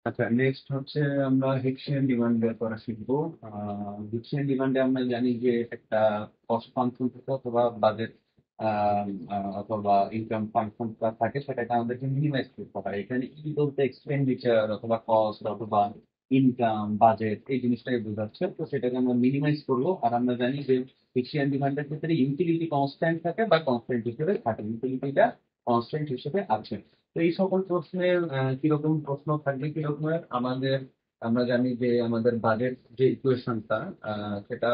আচ্ছা, নেক্সট হচ্ছে আমরা হিক্সিয়ান ডিমান্ড বের করা শিখবো। হিক্সিয়ান ডিমান্ডে আমরা জানি যে একটা কস্ট ফাংশন থাকে অথবা বাজেট অথবা ইনকাম ফাংশন থাকে, সেটাকে আমাদেরকে মিনিমাইজ করতে হয়। এখানে ই বলতে এক্সপেন্ডিচার অথবা কস্ট অথবা ইনকাম বাজেট এই জিনিসটাকে বোঝাচ্ছে। তো সেটাকে আমরা মিনিমাইজ করবো। আর আমরা জানি যে হিক্সিয়ান ডিমান্ডের ক্ষেত্রে ইউটিলিটি কনস্ট্যান্ট থাকে বা কনস্ট্যান্ট হিসেবে থাকে, ইউটিলিটিটা কনস্ট্যান্ট হিসেবে আছে। তো এই সকল প্রশ্নের কিরকম প্রশ্ন থাকবে, কিরকমের আমরা জানি যে আমাদের বাজেট যে ইকুয়েশনটা সেটা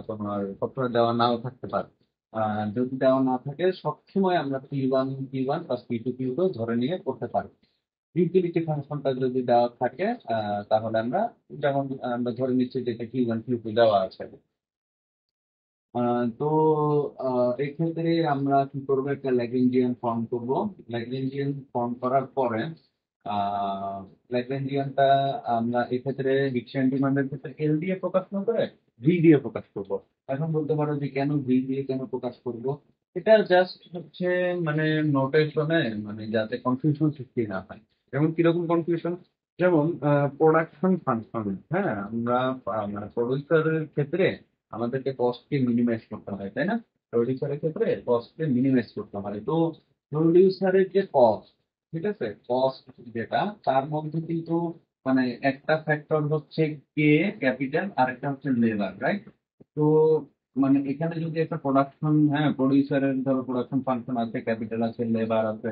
তোমার সবসময় দেওয়া নাও থাকতে পারে। যদি দেওয়া না থাকে সবসময় আমরা পি ওয়ান প্লাস পি2 ধরে নিয়ে করতে পারি। ইউটিলিটি ফাংশনটা যদি দেওয়া থাকে তাহলে যেমন আমরা ধরে নিচ্ছি যে এটা Q1 Q2 দেওয়া আছে। তো এক্ষেত্রে আমরা কি করবো, একটা ল্যাগ্রেঞ্জিয়ান ফর্ম করব। ল্যাগ্রেঞ্জিয়ান ফর্ম করার পরে ল্যাগ্রেঞ্জিয়ানটা আমরা এক্ষেত্রে ডিকশন ডিমান্ডের ক্ষেত্রে এল দিয়ে প্রকাশ না করে ভি দিয়ে প্রকাশ করব। এখন বলতে পারো যে কেন ভি দিয়ে কেন প্রকাশ করব। এটা জাস্ট হচ্ছে মানে নোটেশনে, মানে যাতে কনফিউশন সৃষ্টি না হয়। যেমন কিরকম কনফিউশন, যেমন প্রোডাকশন ফাংশন। হ্যাঁ, আমরা মানে প্রডিউসারের ক্ষেত্রে আমাদেরকে কস্টকে মিনিমাইজ করতে হয়, তাই না? প্রডিউসারের ক্ষেত্রে কস্টকে মিনিমাইজ করতে হয়। তো প্রডিউসারের যে কস্ট, ঠিক আছে, কস্ট যেটা, তার মধ্যে কিন্তু মানে একটা ফ্যাক্টর হচ্ছে কে ক্যাপিটাল, আর একটা হচ্ছে লেবার, রাইট? তো মানে এখানে যদি একটা প্রোডাকশন, হ্যাঁ, প্রডিউসারের ধরো প্রোডাকশন ফাংশন আছে, ক্যাপিটাল আছে, লেবার আছে।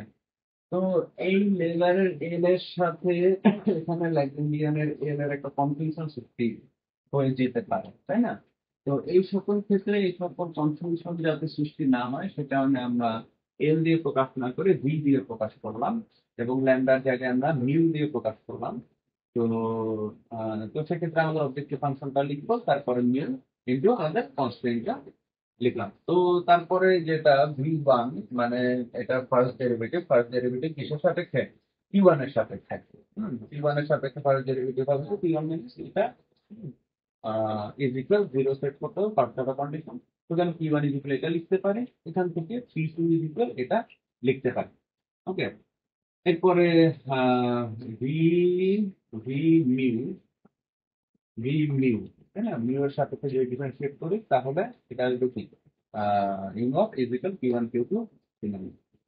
তো এই লেবারের এল এর সাথে এখানে ল্যাগ্রেঞ্জিয়ানের এল এর একটা কনফিউশন সৃষ্টি হয়ে যেতে পারে, তাই না? তো এই সকল ক্ষেত্রে এই সকল কনফিউশন যাতে সৃষ্টি না হয় সে কারণে আমরা এল দিয়ে প্রকাশ না করে ভি দিয়ে প্রকাশ করলাম, এবং ল্যামডার জায়গায় আমরা মিউ দিয়ে প্রকাশ করলাম। তো তো সেক্ষেত্রে আমরা অবজেক্টিভ ফাংশনটা লিখবো, তারপরে মিউ ইন্টু আমাদের কনস্ট্যান্টটা লিখলাম। তো তারপরে যেটা ভি1, মানে এটা ফার্স্ট ডেরিভেটিভ কিসের সাপেক্ষে? পি1 এর সাপেক্ষে। পি1 এর সাপেক্ষে ফার্স্ট ডেরিভেটিভ হবে পি1 মিনস এটা ইজ ইকুয়াল জিরো সেট করতে হবে ফার্স্ট অর্ডার কন্ডিশন। সুতরাং পি1 ইজ ইকুয়াল এটা লিখতে পারে, এখান থেকে পি2 ইজ ইকুয়াল এটা লিখতে পারে। ওকে। এরপরে আহ V V mu V mu, তাই না? মিউ এর সাপেক্ষে যদি ডিফারেন্সিয়েট করি তাহলে এটা আসবে কি, you not is equal P1 Q2।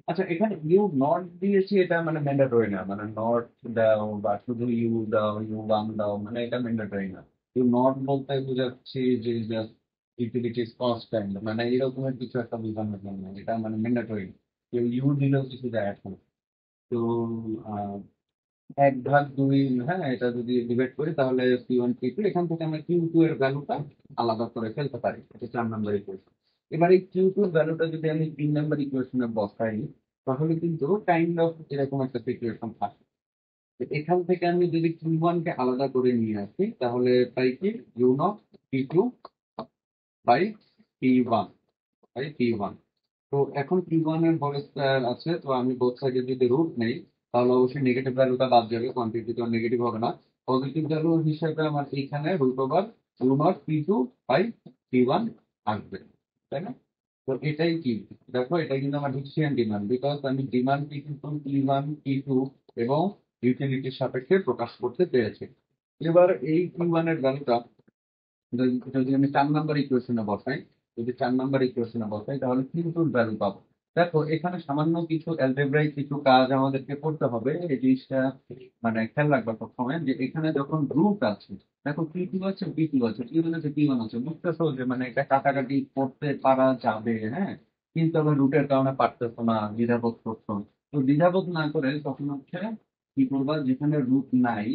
আচ্ছা, এখানে ইউ নট দিয়েছি, এটা মানে ম্যান্ডেটরি না, মানে নট দাও বা শুধু ইউ দাও, ইউ1 দাও, মানে এটা ম্যান্ডেটরি না। ইউ নট বলতে বোঝাচ্ছি যে জাস্ট ইউটিলিটিস কনস্ট্যান্ট, মানে এরকমের কিছু একটা বোঝানোর জন্য, এটা মানে ম্যান্ডেটরি। কেউ ইউ দিলেও কিছু যায় আসে না। তো আহ, 1/2, হ্যাঁ, এটা যদি ডিভাইড করি তাহলে P1 P2, এখান থেকে আমরা Q2 এর ভ্যালুটা আলাদা করে ফেলতে পারি। এটা 4 নম্বর ইকুয়েশন। এবার এই Q2 এর ভ্যালুটা যদি আমি 3 নম্বর ইকুয়েশনে বসাই তাহলে কিন্তু কাইন্ড অফ এরকম একটা সিচুয়েশন থাকে। তো এখান থেকে আমি যদি Q1 কে আলাদা করে নিয়ে আসি তাহলে পাই কি, U0 P2 by P1 by P1। তো এখন P1 এর হোল স্কয়ার আছে, তো আমি বোথ সাইডে যদি রুট নেই তাহলে অবশ্যই নেগেটিভ ভ্যালুটা বাদ যাবে, কোয়ান্টিটি তো নেগেটিভ হবে না। পজিটিভ ভ্যালু হিসেবে আমার এইখানে √/U0 P2 বাই P1 আসবে, তাই না? তো এটাই কি, দেখো এটাই কিন্তু আমার হিক্সিয়ান ডিমান্ড, বিকজ আমি ডিমান্ডটি কিন্তু P1 P2 এবং ইউটিলিটির সাপেক্ষে প্রকাশ করতে পেরেছি। এবার এই P1 এর ভ্যালুটা যদি যদি আমি 4 নম্বর ইকুয়েশনে বসাই, তাহলে কিন্তু ভ্যালু পাবো। দেখো এখানে সামান্য কিছু অ্যালজেব্রাইক কিছু কাজ আমাদেরকে করতে হবে, এই জিনিসটা মানে খেয়াল রাখবা সবসময়, যে এখানে যখন রুট আছে, দেখো P2 আছে, P2 আছে, P1 আছে, P1 আছে, বুঝতেছো যে মানে এটা কাটাকাটি করতে পারা যাবে, হ্যাঁ, কিন্তু আবার রুটের কারণে পারতেছো না, দ্বিধাবোধ করছো। তো দ্বিধাবোধ না করে তখন হচ্ছে কি করবা, যেখানে রুট নাই,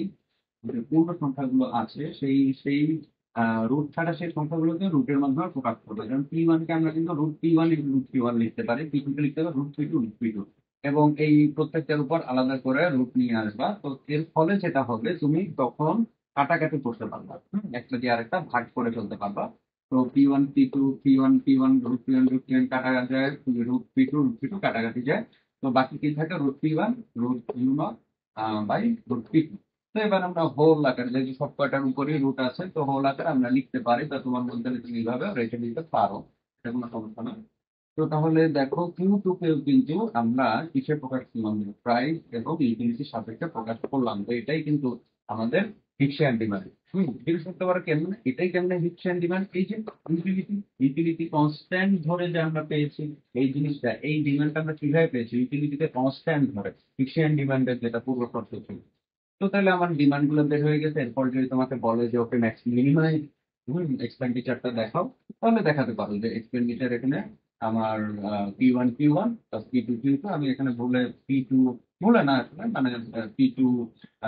যে পূর্ণ সংখ্যাগুলো আছে, সেই সেই রুট ছাড়া সেই সংখ্যাগুলোকে রুটের মাধ্যমে প্রকাশ করবো। যেমন P1 কে আমরা কিন্তু √P1 লিখতে পারি, P2 কে লিখতে পারি √P2। এবং এই প্রত্যেকটার উপর আলাদা করে রুট নিয়ে আসবা। তো এর ফলে যেটা হবে, তুমি তখন কাটাকাটি করতে পারবা, একটা দিয়ে আরেকটা ভাগ করে ফেলতে পারবা। তো P1 P2 P1 √P1 কাটা যায়, √P2 কাটাকাটি যায়। তো বাকি কি থাকে, √P1 √U0 বাই √P2। তো এবার আমরা হোল আকারে, যেহেতু সব কয়টার উপরেই রুট আছে, তো হোল আকারে আমরা লিখতে পারি, তা তোমার বলতে তুমি এইভাবে রেখে দিতে পারো, এটা কোনো সমস্যা না। তো তাহলে দেখো কিউ টু কেও কিন্তু আমরা কিসে প্রকাশ করলাম, প্রাইস এবং ইউটিলিটি সাপেক্ষে প্রকাশ করলাম। তো এটাই কিন্তু আমাদের ফিক্স এন্ড ডিমান্ড। জিজ্ঞেস করতে পারো কেমন, এটাই কেমন ফিক্স এন্ড ডিমান্ড, এই যে ইউটিলিটি ইউটিলিটি কনস্ট্যান্ট ধরে যে আমরা পেয়েছি এই জিনিসটা, এই ডিমান্ডটা আমরা কিভাবে পেয়েছি, ইউটিলিটিতে কনস্ট্যান্ট ধরে ফিক্স এন্ড ডিমান্ডের যেটা পূর্ব শর্ত ছিল। তো তাহলে আমার ডিমান্ড গুলো বের হয়ে গেছে। এরপর যদি তোমাকে বলে যে ওকে ম্যাক্স মিনিমাম এক্সপেন্ডিচারটা দেখাও, তাহলে দেখাতে পারো যে এক্সপেন্ডিচার এখানে আমার P1 Q1 plus P2 Q2। আমি এখানে ভুলে P2, ভুলে না আসলে মানে P2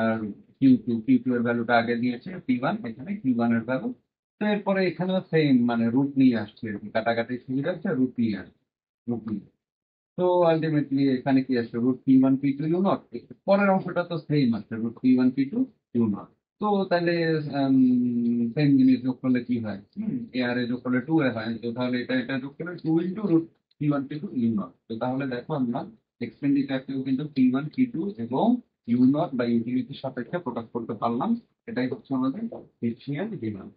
আর Q2 এর ভ্যালুটা আগে দিয়েছে, P1 এখানে Q1 এর ভ্যালু। তো এরপরে এখানেও সেম মানে রুট নিয়ে আসছে আর কি, কাটাকাটি সুবিধা হচ্ছে, রুট নিয়ে আসছে, রুট নিয়ে। তো আলটিমেটলি এখানে কি আসছে, √P1 P2 ইউ নট। পরের অংশটা তো সেম আছে, √P1 P2 ইউ নট। তো তাহলে সেম জিনিস যোগ করলে কি হয়, এ আর এ যোগ করলে 2 এ হয়। তো তাহলে এটা এটা যোগ করলে 2 × √P1 P2 ইউ নট। তো তাহলে দেখো আমরা এক্সপেন্ডিচারকেও কিন্তু P1 P2 এবং ইউ নট বা ইউটিলিটির সাপেক্ষে প্রকাশ করতে পারলাম। এটাই হচ্ছে আমাদের ফিক্সিয়াল ডিমান্ড।